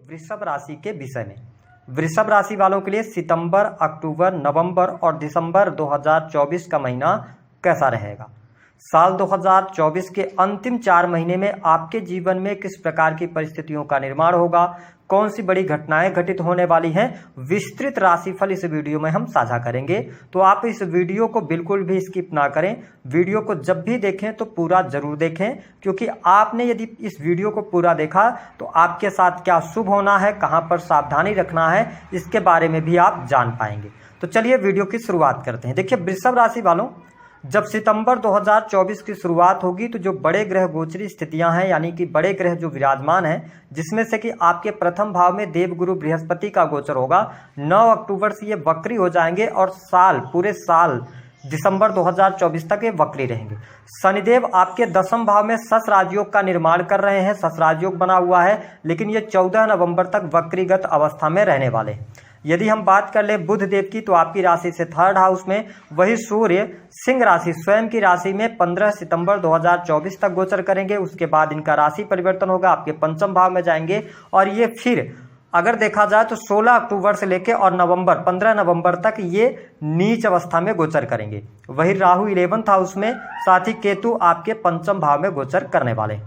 वृषभ राशि के विषय में। वृषभ राशि वालों के लिए सितंबर, अक्टूबर, नवंबर और दिसंबर 2024 का महीना कैसा रहेगा। साल 2024 के अंतिम 4 महीने में आपके जीवन में किस प्रकार की परिस्थितियों का निर्माण होगा, कौन सी बड़ी घटनाएं घटित होने वाली हैं, विस्तृत राशिफल इस वीडियो में हम साझा करेंगे। तो आप इस वीडियो को बिल्कुल भी स्किप ना करें। वीडियो को जब भी देखें तो पूरा जरूर देखें, क्योंकि आपने यदि इस वीडियो को पूरा देखा तो आपके साथ क्या शुभ होना है, कहां पर सावधानी रखना है, इसके बारे में भी आप जान पाएंगे। तो चलिए वीडियो की शुरुआत करते हैं। देखिए वृषभ राशि वालों, जब सितंबर 2024 की शुरुआत होगी तो जो बड़े ग्रह गोचरी स्थितियां हैं, यानी कि बड़े ग्रह जो विराजमान हैं, जिसमें से कि आपके प्रथम भाव में देवगुरु बृहस्पति का गोचर होगा, 9 अक्टूबर से ये वक्री हो जाएंगे और पूरे साल दिसंबर 2024 तक ये वक्री रहेंगे। शनिदेव आपके 10वें भाव में शश राजयोग का निर्माण कर रहे हैं, शश राजयोग बना हुआ है, लेकिन ये 14 नवंबर तक वक्रीगत अवस्था में रहने वाले हैं। यदि हम बात कर ले बुध देव की, तो आपकी राशि से 3rd हाउस में, वही सूर्य सिंह राशि स्वयं की राशि में 15 सितंबर 2024 तक गोचर करेंगे। उसके बाद इनका राशि परिवर्तन होगा, आपके 5वें भाव में जाएंगे और ये फिर अगर देखा जाए तो 16 अक्टूबर से लेकर और 15 नवंबर तक ये नीच अवस्था में गोचर करेंगे। वही राहु 11th हाउस में, साथ ही केतु आपके 5वें भाव में गोचर करने वाले।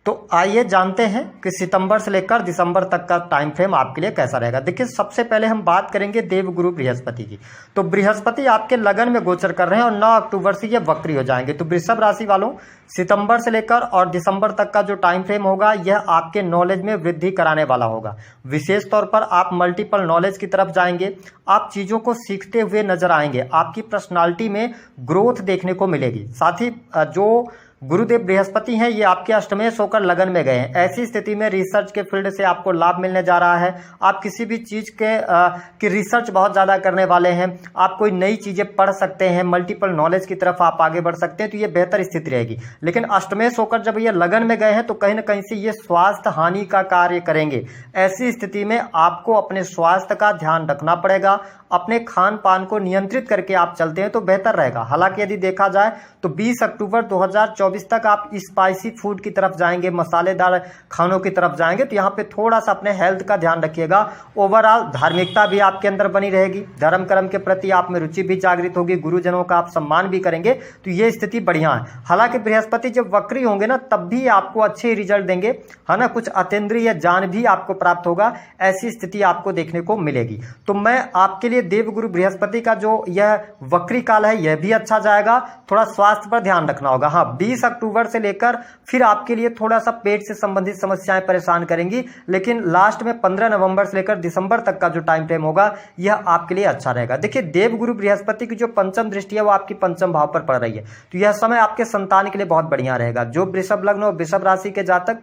तो आइए जानते हैं कि सितंबर से लेकर दिसंबर तक का टाइम फ्रेम आपके लिए कैसा रहेगा। देखिए सबसे पहले हम बात करेंगे देवगुरु बृहस्पति की। तो बृहस्पति आपके लगन में गोचर कर रहे हैं और 9 अक्टूबर से ये वक्री हो जाएंगे। तो वृषभ राशि वालों, सितंबर से लेकर और दिसंबर तक का जो टाइम फ्रेम होगा, यह आपके नॉलेज में वृद्धि कराने वाला होगा। विशेष तौर पर आप मल्टीपल नॉलेज की तरफ जाएंगे, आप चीज़ों को सीखते हुए नजर आएंगे, आपकी पर्सनालिटी में ग्रोथ देखने को मिलेगी। साथ ही जो गुरुदेव बृहस्पति हैं, ये आपके अष्टमेश होकर लगन में गए हैं। ऐसी स्थिति में रिसर्च के फील्ड से आपको लाभ मिलने जा रहा है। आप किसी भी चीज़ की रिसर्च बहुत ज़्यादा करने वाले हैं, आप कोई नई चीज़ें पढ़ सकते हैं, मल्टीपल नॉलेज की तरफ आप आगे बढ़ सकते हैं, तो ये बेहतर स्थिति रहेगी। लेकिन अष्टमेश होकर जब ये लगन में गए हैं तो कहीं ना कहीं से ये स्वास्थ्य हानि का कार्य करेंगे। ऐसी स्थिति में आपको अपने स्वास्थ्य का ध्यान रखना पड़ेगा। अपने खान पान को नियंत्रित करके आप चलते हैं तो बेहतर रहेगा। हालांकि यदि देखा जाए तो 20 अक्टूबर 2024 तक आप स्पाइसी फूड की तरफ जाएंगे, मसालेदार खानों की तरफ जाएंगे, तो यहाँ पे थोड़ा सा अपने हेल्थ का ध्यान रखिएगा। ओवरऑल धार्मिकता भी आपके अंदर बनी रहेगी, धर्म कर्म के प्रति आप में रुचि भी जागृत होगी, गुरुजनों का आप सम्मान भी करेंगे, तो ये स्थिति बढ़िया है। हालांकि बृहस्पति जब वक्री होंगे ना, तब भी आपको अच्छे रिजल्ट देंगे, है ना। कुछ अतीन्द्रिय ज्ञान भी आपको प्राप्त होगा, ऐसी स्थिति आपको देखने को मिलेगी। तो मैं आपके लिए देवगुरु बृहस्पति का जो यह वक्री काल है, यह भी अच्छा जाएगा। थोड़ा स्वास्थ्य पर ध्यान रखना होगा। हाँ, 20 अक्टूबर से लेकर फिर आपके लिए थोड़ा सा पेट से संबंधित समस्याएं परेशान करेंगी, लेकिन लास्ट में 15 नवंबर से लेकर दिसंबर तक का जो टाइम फ्रेम होगा, यह आपके लिए अच्छा रहेगा। देखिए देवगुरु बृहस्पति की जो 5वीं दृष्टि है वो आपकी 5वें भाव पर पड़ रही है, तो यह समय आपके संतान के लिए बहुत बढ़िया रहेगा। जो वृषभ लग्न और वृषभ राशि के जातक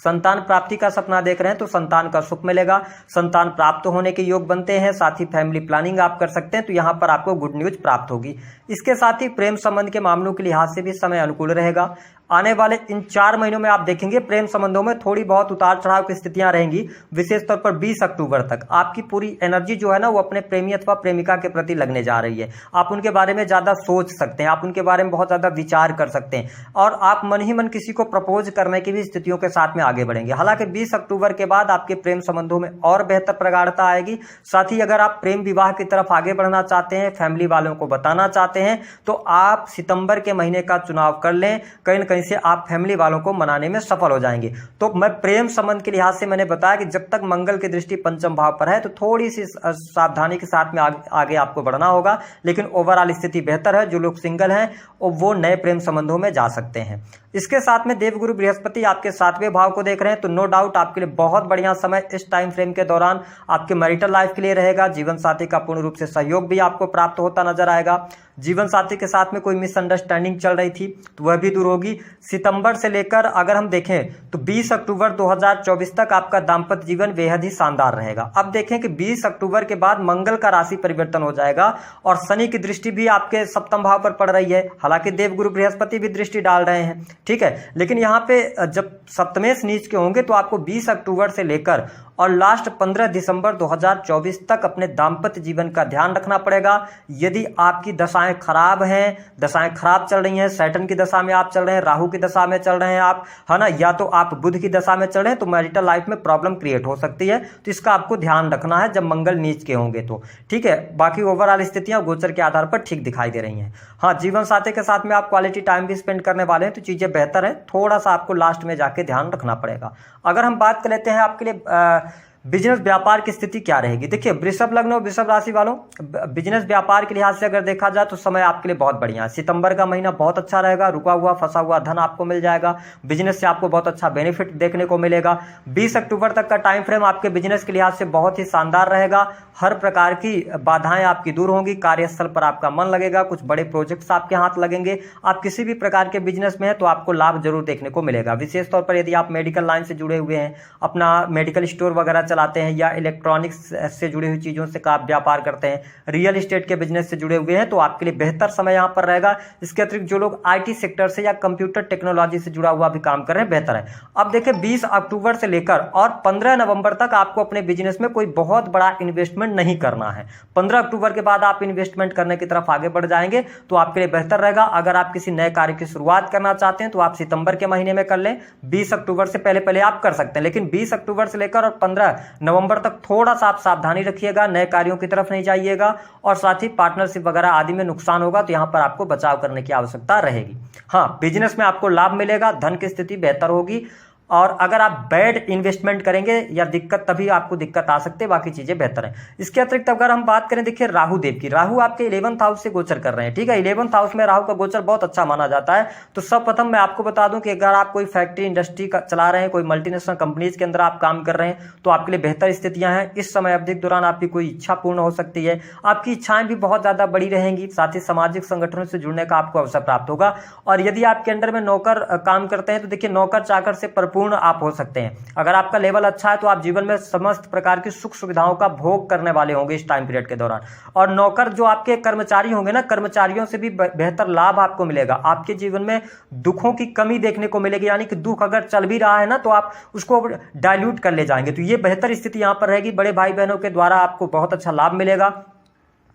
संतान प्राप्ति का सपना देख रहे हैं तो संतान का सुख मिलेगा, संतान प्राप्त होने के योग बनते हैं। साथ ही फैमिली प्लानिंग आप कर सकते हैं, तो यहाँ पर आपको गुड न्यूज प्राप्त होगी। इसके साथ ही प्रेम संबंध के मामलों के लिहाज से भी समय अनुकूल रहेगा। आने वाले इन 4 महीनों में आप देखेंगे प्रेम संबंधों में थोड़ी बहुत उतार चढ़ाव की स्थितियां रहेंगी। विशेष तौर पर 20 अक्टूबर तक आपकी पूरी एनर्जी जो है ना, वो अपने प्रेमी अथवा प्रेमिका के प्रति लगने जा रही है। आप उनके बारे में ज्यादा सोच सकते हैं, आप उनके बारे में बहुत ज्यादा विचार कर सकते हैं और आप मन ही मन किसी को प्रपोज करने की भी स्थितियों के साथ में आगे बढ़ेंगे। हालांकि 20 अक्टूबर के बाद आपके प्रेम संबंधों में और बेहतर प्रगाढ़ता आएगी। साथ ही अगर आप प्रेम विवाह की तरफ आगे बढ़ना चाहते हैं, फैमिली वालों को बताना चाहते हैं, तो आप सितंबर के महीने का चुनाव कर लें। कहीं न कहीं से आप फैमिली वालों को मनाने में सफल हो जाएंगे। तो मैं प्रेम संबंध के लिहाज से मैंने बताया कि जब तक मंगल की दृष्टि 5वें भाव पर है तो थोड़ी सी सावधानी के साथ में आगे आपको बढ़ना होगा, लेकिन ओवरऑल स्थिति बेहतर है। जो लोग सिंगल हैं वो नए प्रेम संबंधों में जा सकते हैं। इसके साथ में देवगुरु बृहस्पति आपके 7वें भाव को देख रहे हैं, तो नो डाउट आपके लिए बहुत बढ़िया समय इस टाइम फ्रेम के दौरान आपके मैरिटल लाइफ के लिए रहेगा। जीवन साथी का पूर्ण रूप से सहयोग भी आपको प्राप्त होता नजर आएगा। जीवन साथी के साथ में कोई मिसअंडरस्टैंडिंग चल रही थी तो वह भी दूर होगी। सितंबर से लेकर अगर हम देखें तो 20 अक्टूबर 2024 तक आपका दाम्पत्य जीवन बेहद ही शानदार रहेगा। अब देखें कि 20 अक्टूबर के बाद मंगल का राशि परिवर्तन हो जाएगा और शनि की दृष्टि भी आपके 7वें भाव पर पड़ रही है। हालांकि देवगुरु बृहस्पति भी दृष्टि डाल रहे हैं, ठीक है, लेकिन यहाँ पे जब सप्तमेश नीच के होंगे तो आपको 20 अक्टूबर से लेकर और लास्ट 15 दिसंबर 2024 तक अपने दाम्पत्य जीवन का ध्यान रखना पड़ेगा। यदि आपकी दशाएं खराब हैं, दशाएं खराब चल रही हैं, सैटर्न की दशा में आप चल रहे हैं, राहु की दशा में चल रहे हैं आप, है ना, या तो आप बुध की दशा में चल रहे हैं, तो मैरिटल लाइफ में प्रॉब्लम क्रिएट हो सकती है। तो इसका आपको ध्यान रखना है जब मंगल नीच के होंगे तो, ठीक है। बाकी ओवरऑल स्थितियां गोचर के आधार पर ठीक दिखाई दे रही हैं। हाँ, जीवन साथी के साथ में आप क्वालिटी टाइम भी स्पेंड करने वाले हैं तो चीजें बेहतर है, थोड़ा सा आपको लास्ट में जाके ध्यान रखना पड़ेगा। अगर हम बात कर लेते हैं आपके लिए बिजनेस व्यापार की स्थिति क्या रहेगी। देखिए, वृषभ लग्न और वृषभ राशि वालों, बिजनेस व्यापार के लिहाज से अगर देखा जाए तो समय आपके लिए बहुत बढ़िया है। सितंबर का महीना बहुत अच्छा रहेगा, रुका हुआ फंसा हुआ धन आपको मिल जाएगा, बिजनेस से आपको बहुत अच्छा बेनिफिट देखने को मिलेगा। 20 अक्टूबर तक का टाइम फ्रेम आपके बिजनेस के लिहाज से बहुत ही शानदार रहेगा। हर प्रकार की बाधाएं आपकी दूर होंगी, कार्यस्थल पर आपका मन लगेगा, कुछ बड़े प्रोजेक्ट्स आपके हाथ लगेंगे। आप किसी भी प्रकार के बिजनेस में हैं तो आपको लाभ जरूर देखने को मिलेगा। विशेष तौर पर यदि आप मेडिकल लाइन से जुड़े हुए हैं, अपना मेडिकल स्टोर वगैरह चलाते हैं, या इलेक्ट्रॉनिक्स से जुड़ी हुई चीज़ों से आप व्यापार करते हैं, रियल एस्टेट के बिजनेस से जुड़े हुए हैं, तो आपके लिए बेहतर समय यहाँ पर रहेगा। इसके अतिरिक्त जो लोग IT सेक्टर से या कंप्यूटर टेक्नोलॉजी से जुड़ा हुआ भी काम कर रहे हैं, बेहतर है। अब देखिए, 20 अक्टूबर से लेकर और 15 नवंबर तक आपको अपने बिजनेस में कोई बहुत बड़ा इन्वेस्टमेंट नहीं करना है। 15 अक्टूबर के बाद आप इन्वेस्टमेंट करने की तरफ आगे बढ़ जाएंगे तो आपके लिए बेहतर रहेगा। अगर आप किसी नए कार्य की शुरुआत करना चाहते हैं तो आप सितंबर के महीने में कर लें, 20 अक्टूबर से पहले पहले आप कर सकते हैं। लेकिन 20 अक्टूबर से लेकर और 15 नवंबर तक थोड़ा सा आप सावधानी रखिएगा, नए कार्यों की तरफ नहीं जाइएगा, और साथ ही पार्टनरशिप वगैरह आदि में नुकसान होगा तो यहां पर आपको बचाव करने की आवश्यकता रहेगी। हाँ, बिजनेस में आपको लाभ मिलेगा, धन की स्थिति बेहतर होगी, और अगर आप बैड इन्वेस्टमेंट करेंगे या दिक्कत, तभी आपको दिक्कत आ सकती है, बाकी चीजें बेहतर हैं। इसके अतिरिक्त अगर हम बात करें, देखिए राहु देव की, राहु आपके 11th हाउस से गोचर कर रहे हैं, ठीक है। 11th हाउस में राहु का गोचर बहुत अच्छा माना जाता है। तो सर्वप्रथम मैं आपको बता दूं कि अगर आप कोई फैक्ट्री इंडस्ट्री चला रहे हैं, कोई मल्टीनेशनल कंपनीज के अंदर आप काम कर रहे हैं, तो आपके लिए बेहतर स्थितियां हैं। इस समय अवधि के दौरान आपकी कोई इच्छा पूर्ण हो सकती है, आपकी इच्छाएं भी बहुत ज्यादा बड़ी रहेंगी, साथ ही सामाजिक संगठनों से जुड़ने का आपको अवसर प्राप्त होगा। और यदि आपके अंडर में नौकर काम करते हैं तो देखिए, नौकर चाकर से परिपूर्ण आप हो सकते हैं। अगर आपका लेवल अच्छा है तो आप जीवन में समस्त प्रकार की सुख सुविधाओं का भोग करने वाले होंगे इस टाइम पीरियड के दौरान। और नौकर जो आपके कर्मचारी होंगे ना, कर्मचारियों से भी बेहतर लाभ आपको मिलेगा। आपके जीवन में दुखों की कमी देखने को मिलेगी, यानी कि दुख अगर चल भी रहा है ना तो आप उसको डाइल्यूट कर ले जाएंगे। तो ये बेहतर स्थिति यहां पर रहेगी। बड़े भाई बहनों के द्वारा आपको बहुत अच्छा लाभ मिलेगा।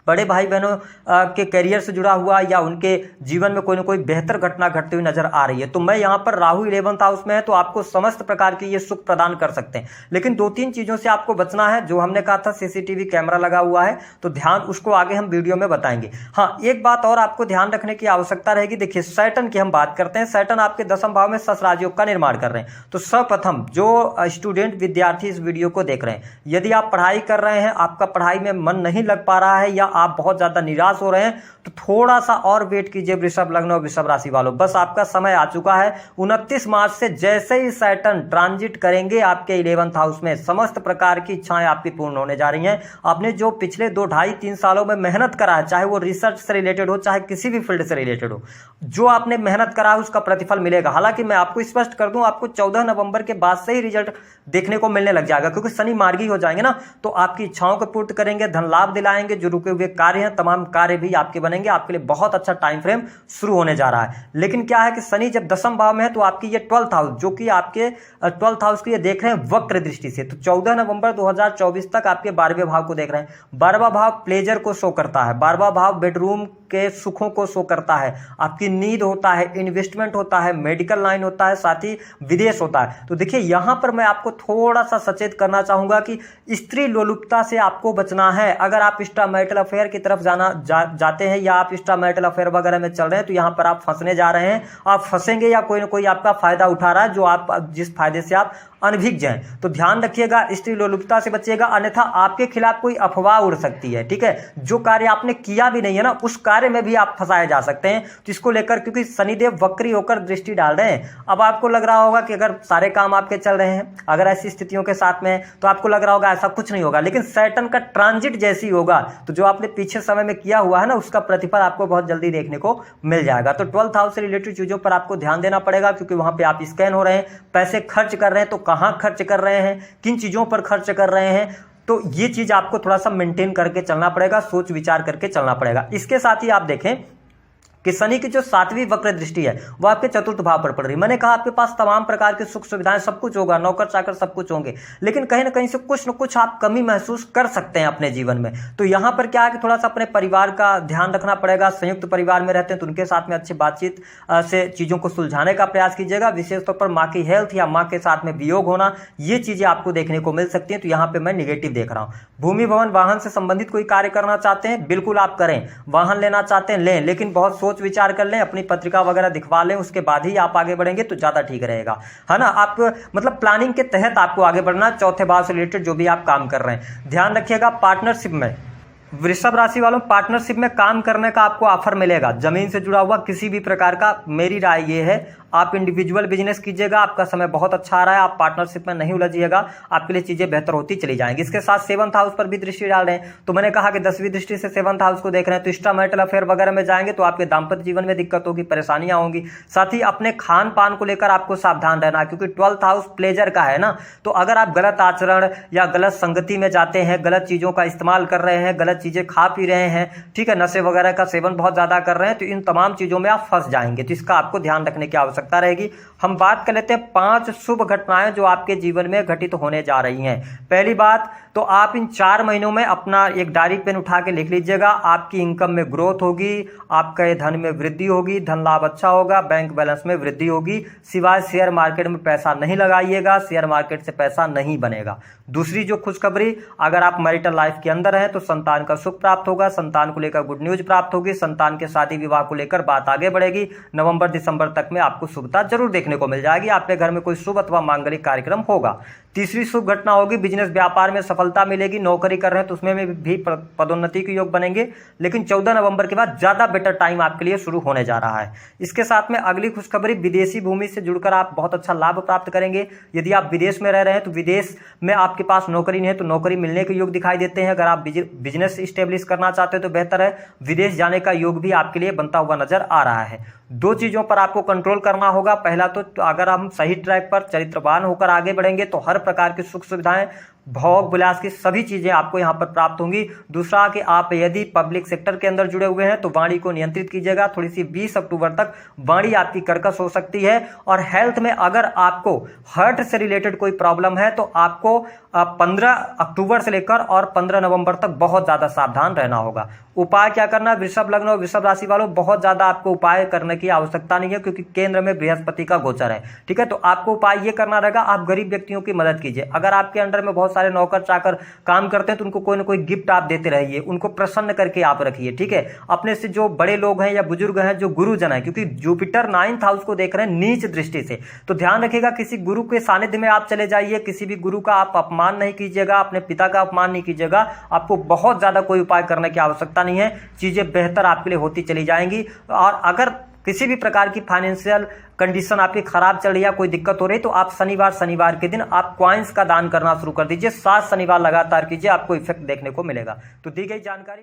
बड़े भाई बहनों के करियर से जुड़ा हुआ या उनके जीवन में कोई ना कोई बेहतर घटना घटती हुई नजर आ रही है। तो मैं यहाँ पर राहु 11th हाउस में है तो आपको समस्त प्रकार की ये सुख प्रदान कर सकते हैं। लेकिन 2-3 चीजों से आपको बचना है। जो हमने कहा था CCTV कैमरा लगा हुआ है, तो ध्यान उसको आगे हम वीडियो में बताएंगे। हाँ, एक बात और आपको ध्यान रखने की आवश्यकता रहेगी। देखिए, सैटर्न की हम बात करते हैं। सैटर्न आपके 10th भाव में सस राजयोग का निर्माण कर रहे हैं। तो सर्वप्रथम जो स्टूडेंट विद्यार्थी इस वीडियो को देख रहे हैं, यदि आप पढ़ाई कर रहे हैं, आपका पढ़ाई में मन नहीं लग पा रहा है, या आप बहुत ज्यादा निराश हो रहे हैं, तो थोड़ा सा और वेट कीजिए वृषभ लग्न और वृषभ राशि वालों। बस आपका समय आ चुका है। 29 मार्च से जैसे ही सैटर्न ट्रांजिट करेंगे आपके 11th हाउस में, समस्त प्रकार की इच्छाएं आपकी पूर्ण होने जा रही हैं। आपने जो पिछले 2-2.5-3 सालों में मेहनत करा है, चाहे वो रिसर्च से रिलेटेड हो, चाहे किसी भी फील्ड से रिलेटेड हो, जो आपने मेहनत करा है उसका प्रतिफल मिलेगा। हालांकि मैं आपको स्पष्ट कर दूं, आपको 14 नवंबर के बाद से ही रिजल्ट देखने को मिलने लग जाएगा, क्योंकि शनि मार्गी हो जाएंगे ना, तो आपकी इच्छाओं को पूर्ण करेंगे, धन लाभ दिलाएंगे, जो रुके हुए कार्य हैं तमाम कार्य भी आपके बनेंगे। आपके लिए बहुत अच्छा टाइम फ्रेम शुरू होने जा रहा है। लेकिन क्या है कि शनि जब 10th भाव में है तो आपकी ये 12th हाउस, जो कि आपके 12th हाउस की ये देख रहे हैं वक्र दृष्टि से, तो 14 नवंबर 2024 तक आपके 12वें भाव को देख रहे हैं। 12वां भाव प्लेजर को शो करता है, 12वां भाव बेडरूम के सुखों को शो करता है, आपकी नीड होता है, इन्वेस्टमेंट होता है, मेडिकल लाइन होता है, साथ ही विदेश होता है। तो देखिए, यहां पर मैं आपको थोड़ा सा सचेत करना चाहूंगा कि स्त्री लोलुपता से आपको बचना है। अगर आप एक्स्ट्रा मैरिटल अफेयर की तरफ जाते हैं, या आप एक्स्ट्रा मैरिटल अफेयर वगैरह में चल रहे हैं, तो यहां पर आप फंसने जा रहे हैं। आप फंसेंगे या कोई ना कोई आपका फायदा उठा रहा है, जो आप जिस फायदे से आप अनभिज्ञ हैं। तो ध्यान रखिएगा, स्त्री लोलुपता से बचिएगा, अन्यथा आपके खिलाफ कोई अफवाह उड़ सकती है। ठीक है, जो कार्य आपने किया भी नहीं है ना, उस कार्य में भी आप फंसाए जा सकते हैं। तो इसको लेकर, क्योंकि शनिदेव वक्री होकर दृष्टि डाल रहे हैं, अब आपको लग रहा होगा कि अगर सारे काम आपके चल रहे हैं, अगर ऐसी स्थितियों के साथ में, तो आपको लग रहा होगा ऐसा कुछ नहीं होगा। लेकिन सैटर्न का ट्रांजिट जैसी होगा, तो जो आपने पीछे समय में किया हुआ है ना, उसका प्रतिफल आपको बहुत जल्दी देखने को मिल जाएगा। तो 12th हाउस से रिलेटेड चीजों पर आपको ध्यान देना पड़ेगा, क्योंकि वहां पे आप स्कैन हो रहे हैं, पैसे खर्च कर रहे हैं, तो कहां खर्च कर रहे हैं, किन चीजों पर खर्च कर रहे हैं, तो ये चीज आपको थोड़ा सा मेंटेन करके चलना पड़ेगा, सोच विचार करके चलना पड़ेगा। इसके साथ ही आप देखें कि शनि की जो 7वीं वक्र दृष्टि है वो आपके चतुर्थ भाव पर पड़ रही है। मैंने कहा आपके पास तमाम प्रकार की सुख सुविधाएं सब कुछ होगा, नौकर चाकर सब कुछ होंगे, लेकिन कहीं ना कहीं से कुछ न कुछ आप कमी महसूस कर सकते हैं अपने जीवन में। तो यहां पर क्या है कि थोड़ा सा अपने परिवार का ध्यान रखना पड़ेगा। संयुक्त परिवार में रहते हैं तो उनके साथ में अच्छी बातचीत से चीजों को सुलझाने का प्रयास कीजिएगा। विशेष तौर पर माँ की हेल्थ या माँ के साथ में वियोग होना, ये चीजें आपको देखने को मिल सकती हैं। तो यहाँ पे मैं निगेटिव देख रहा हूँ। भूमि भवन वाहन से संबंधित कोई कार्य करना चाहते हैं, बिल्कुल आप करें। वाहन लेना चाहते हैं लें, लेकिन बहुत सोच विचार कर लें, अपनी पत्रिका वगैरह दिखवा लें, उसके बाद ही आप आगे बढ़ेंगे तो ज्यादा ठीक रहेगा, है ना। आप मतलब प्लानिंग के तहत आपको आगे बढ़ना, चौथे भाव से रिलेटेड जो भी आप काम कर रहे हैं। ध्यान रखिएगा पार्टनरशिप में, वृषभ राशि वालों पार्टनरशिप में काम करने का आपको ऑफर मिलेगा, जमीन से जुड़ा हुआ किसी भी प्रकार का। मेरी राय ये है आप इंडिविजुअल बिजनेस कीजिएगा, आपका समय बहुत अच्छा आ रहा है, आप पार्टनरशिप में नहीं उलझिएगा, आपके लिए चीजें बेहतर होती चली जाएंगी। इसके साथ 7th हाउस पर भी दृष्टि डाल रहे हैं, तो मैंने कहा कि 10वीं दृष्टि से 7th हाउस को देख रहे हैं, तो एक्स्ट्रा मैरिटल अफेयर वगैरह में जाएंगे तो आपके दाम्पत्य जीवन में दिक्कत होगी, परेशानियां होंगी। साथ ही अपने खान पान को लेकर आपको सावधान रहना, क्योंकि 12th हाउस प्लेजर का है ना। तो अगर आप गलत आचरण या गलत संगति में जाते हैं, गलत चीजों का इस्तेमाल कर रहे हैं, गलत चीजें खा पी रहे हैं, ठीक है, नशे वगैरह का सेवन बहुत ज्यादा कर रहे हैं, तो इन तमाम चीजों में आप फंस जाएंगे। तो इसका आपको ध्यान रखने की आवश्यकता रहेगी। हम बात कर लेते हैं 5 शुभ घटनाएं जो आपके जीवन में घटित होने जा रही हैं। पहली बात तो आप इन 4 महीनों में अपना एक डायरी पेन उठा के लिख लीजिएगा। आपकी इनकम में ग्रोथ होगी, आपके धन में वृद्धि होगी, धन लाभ अच्छा होगा, बैंक बैलेंस में वृद्धि होगी। सिवाय शेयर मार्केट में पैसा नहीं लगाइएगा, शेयर मार्केट से पैसा नहीं बनेगा। दूसरी जो खुशखबरी, अगर आप मैरिटल लाइफ के अंदर हैं तो संतान का सुख प्राप्त होगा, संतान को लेकर गुड न्यूज प्राप्त होगी, संतान के शादी विवाह को लेकर बात आगे बढ़ेगी। नवंबर दिसंबर तक में आपको शुभता जरूर देखने को मिल जाएगी, आपके घर में कोई शुभ अथवा मांगलिक कार्यक्रम होगा। तीसरी शुभ घटना होगी, बिजनेस व्यापार में सफलता मिलेगी। नौकरी कर रहे हैं तो उसमें भी पदोन्नति के योग बनेंगे, लेकिन 14 नवंबर के बाद ज्यादा बेटर टाइम आपके लिए शुरू होने जा रहा है। इसके साथ में अगली खुशखबरी, विदेशी भूमि से जुड़कर आप बहुत अच्छा लाभ प्राप्त करेंगे। यदि आप विदेश में रह रहे हैं तो विदेश में आपके पास नौकरी नहीं है तो नौकरी मिलने के योग दिखाई देते हैं। अगर आप बिजनेस स्टेब्लिश करना चाहते हो तो बेहतर है, विदेश जाने का योग भी आपके लिए बनता हुआ नजर आ रहा है। 2 चीजों पर आपको कंट्रोल करना होगा। पहला तो अगर हम सही ट्रैक पर चरित्रवान होकर आगे बढ़ेंगे तो हर प्रकार की सुख सुविधाएं, भोग विलास की सभी चीजें आपको यहां पर प्राप्त होंगी। दूसरा कि आप यदि पब्लिक सेक्टर के अंदर जुड़े हुए हैं तो वाणी को नियंत्रित कीजिएगा। थोड़ी सी 20 अक्टूबर तक वाणी आपकी कर्कश हो सकती है। और हेल्थ में अगर आपको हार्ट से रिलेटेड कोई प्रॉब्लम है तो आपको 15 अक्टूबर से लेकर और 15 नवंबर तक बहुत ज्यादा सावधान रहना होगा। उपाय क्या करना, वृषभ लग्न और वृषभ राशि वालों बहुत ज्यादा आपको उपाय करने की आवश्यकता नहीं है, क्योंकि केंद्र में बृहस्पति का गोचर है, ठीक है। तो आपको उपाय ये करना रहेगा, आप गरीब व्यक्तियों की मदद कीजिए। अगर आपके अंडर में बहुत सारे नौकर चाकर काम करते हैं तो उनको कोई ना कोई गिफ्ट आप देते रहिए, उनको प्रसन्न करके आप रखिए, ठीक है। अपने से जो बड़े लोग हैं या बुजुर्ग हैं, जो गुरुजन है, क्योंकि जुपिटर 9th हाउस को देख रहे हैं नीच दृष्टि से, तो ध्यान रखिएगा किसी गुरु के सानिध्य में आप चले जाइए, किसी भी गुरु का आप अपमान नहीं कीजिएगा, अपने पिता का अपमान नहीं कीजिएगा। आपको बहुत ज्यादा कोई उपाय करने की आवश्यकता नहीं है, चीजें बेहतर आपके लिए होती चली जाएंगी। और अगर किसी भी प्रकार की फाइनेंशियल कंडीशन आपकी खराब चल रही है, कोई दिक्कत हो रही है, तो आप शनिवार के दिन आप कॉइन्स का दान करना शुरू कर दीजिए। 7 शनिवार लगातार कीजिए, आपको इफेक्ट देखने को मिलेगा। तो दी गई जानकारी